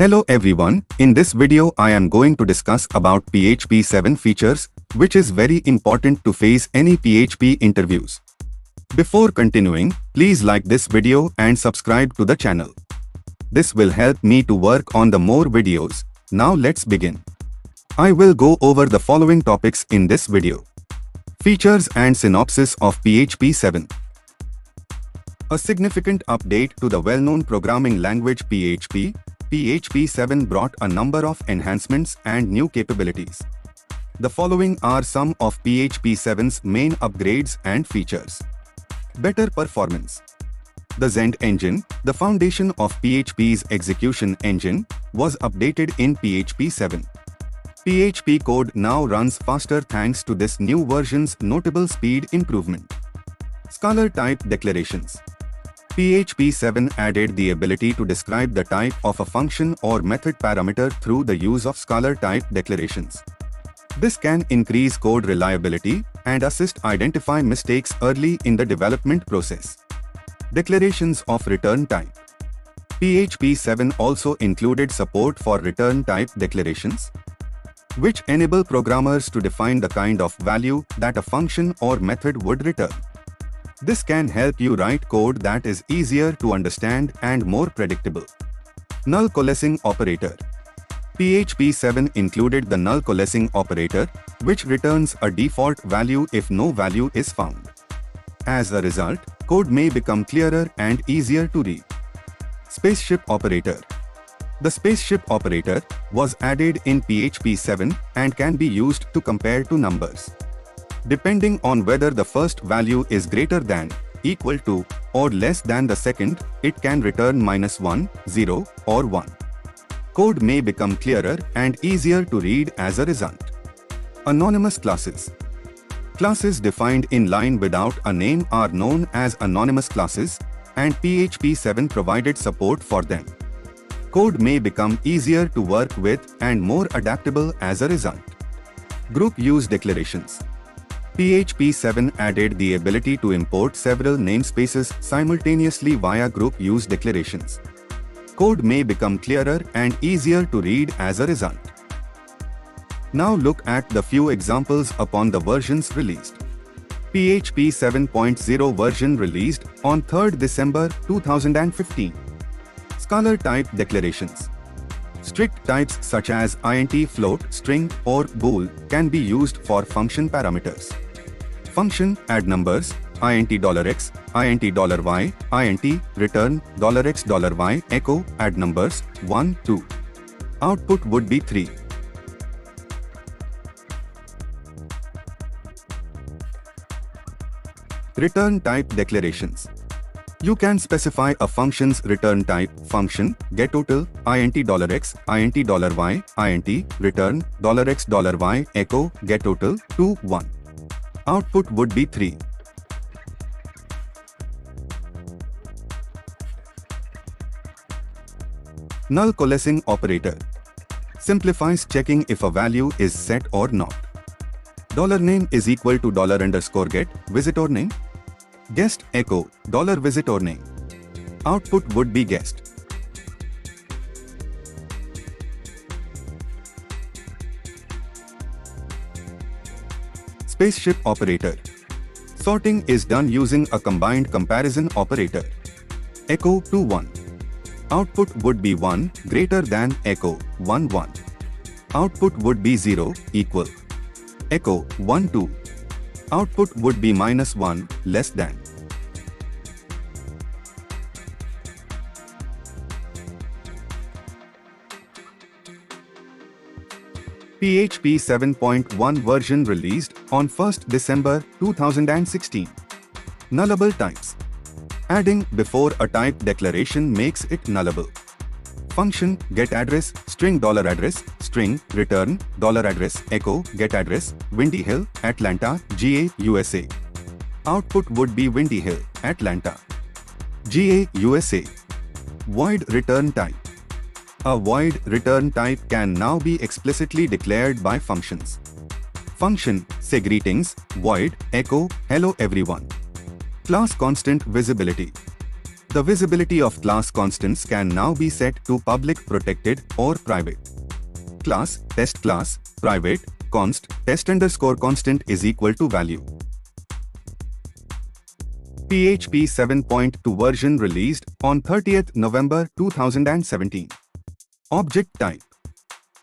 Hello everyone, in this video I am going to discuss about PHP 7 features, which is very important to face any PHP interviews. Before continuing, please like this video and subscribe to the channel. This will help me to work on the more videos. Now let's begin. I will go over the following topics in this video. Features and synopsis of PHP 7. A significant update to the well-known programming language PHP. PHP 7 brought a number of enhancements and new capabilities. The following are some of PHP 7's main upgrades and features. Better performance. The Zend engine, the foundation of PHP's execution engine, was updated in PHP 7. PHP code now runs faster thanks to this new version's notable speed improvement. Scalar type declarations. PHP 7 added the ability to describe the type of a function or method parameter through the use of scalar type declarations. This can increase code reliability and assist identify mistakes early in the development process. Declarations of return type. PHP 7 also included support for return type declarations, which enable programmers to define the kind of value that a function or method would return. This can help you write code that is easier to understand and more predictable. Null coalescing operator. PHP 7 included the null coalescing operator, which returns a default value if no value is found. As a result, code may become clearer and easier to read. Spaceship operator. The spaceship operator was added in PHP 7 and can be used to compare two numbers. Depending on whether the first value is greater than, equal to, or less than the second, it can return -1, 0, or 1. Code may become clearer and easier to read as a result. Anonymous classes. Classes defined in line without a name are known as anonymous classes, and PHP 7 provided support for them. Code may become easier to work with and more adaptable as a result. Group use declarations. PHP 7 added the ability to import several namespaces simultaneously via group use declarations. Code may become clearer and easier to read as a result. Now look at the few examples upon the versions released. PHP 7.0 version released on 3rd December 2015. Scalar type declarations. Strict types such as int, float, string, or bool can be used for function parameters. Function add numbers, int $x, int $y, int return $x $y, echo add numbers 1, 2. Output would be 3. Return type declarations. You can specify a function's return type, function, getTotal, int $x, int $y, int, return, $x $y, echo, getTotal, 2, 1. Output would be 3. Null coalescing operator. Simplifies checking if a value is set or not. $name is equal to $_get, visitor name. Guest echo $visitor name. Output would be guest. Spaceship operator. Sorting is done using a combined comparison operator. Echo 2, 1. Output would be 1 greater than echo 1, 1. Output would be 0 equal. Echo 1, 2. Output would be -1 less than. PHP 7.1 version released on 1st December 2016. Nullable types. Adding before a type declaration makes it nullable. Function getAddress, string $address, string return $address, echo getAddress, Windy Hill, Atlanta, GA, USA. Output would be Windy Hill, Atlanta, GA, USA. Void return type. A void return type can now be explicitly declared by functions. Function say greetings, void, echo, hello everyone. Class constant visibility. The visibility of class constants can now be set to public, protected, or private. Class, test class, private, const, test underscore constant is equal to value. PHP 7.2 version released on 30th November 2017. Object type.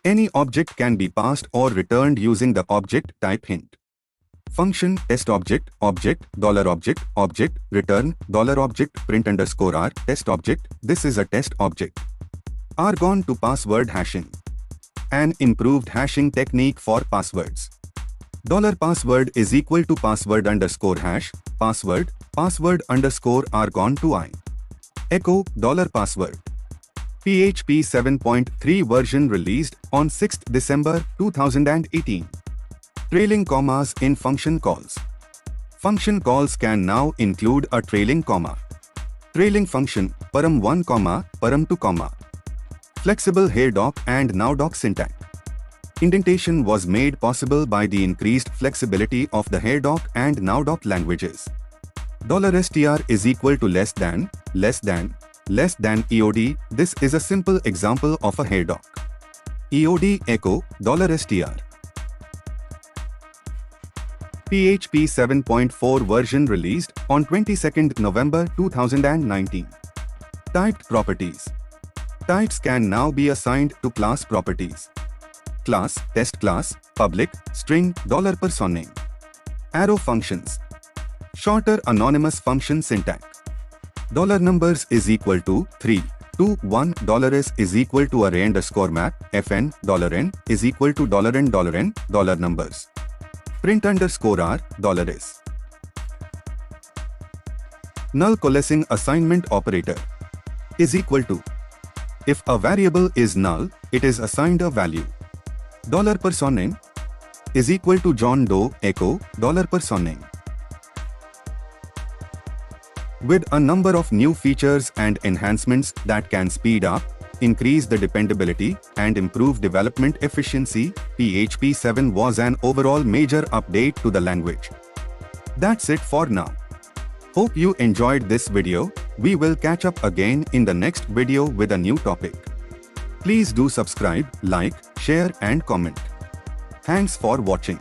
Any object can be passed or returned using the object type hint. Function, test object, object, object, return, object, print underscore r, test object, this is a test object. Argon to password hashing. An improved hashing technique for passwords. $password is equal to password underscore hash, password, password underscore argon to I. Echo, $password. PHP 7.3 version released on 6th December 2018. Trailing commas in function calls. Function calls can now include a trailing comma. Trailing function, param1, param2, flexible here doc and now doc syntax. Indentation was made possible by the increased flexibility of the here doc and now doc languages. $str is equal to less than EOD. This is a simple example of a here doc. EOD echo $str. PHP 7.4 version released on 22nd November 2019. Typed properties. Types can now be assigned to class properties. Class, test class, public, string, $personname. Arrow functions. Shorter anonymous function syntax. $numbers is equal to 3, 2, 1, $s is equal to array underscore map, fn, $n is equal to $n, $numbers. Print underscore r, $s. Null coalescing assignment operator is equal to. If a variable is null, it is assigned a value. $personname is equal to John Doe echo $personname. With a number of new features and enhancements that can speed up, increase the dependability, and improve development efficiency, PHP 7 was an overall major update to the language. That's it for now. Hope you enjoyed this video. We will catch up again in the next video with a new topic. Please do subscribe, like, share and comment. Thanks for watching.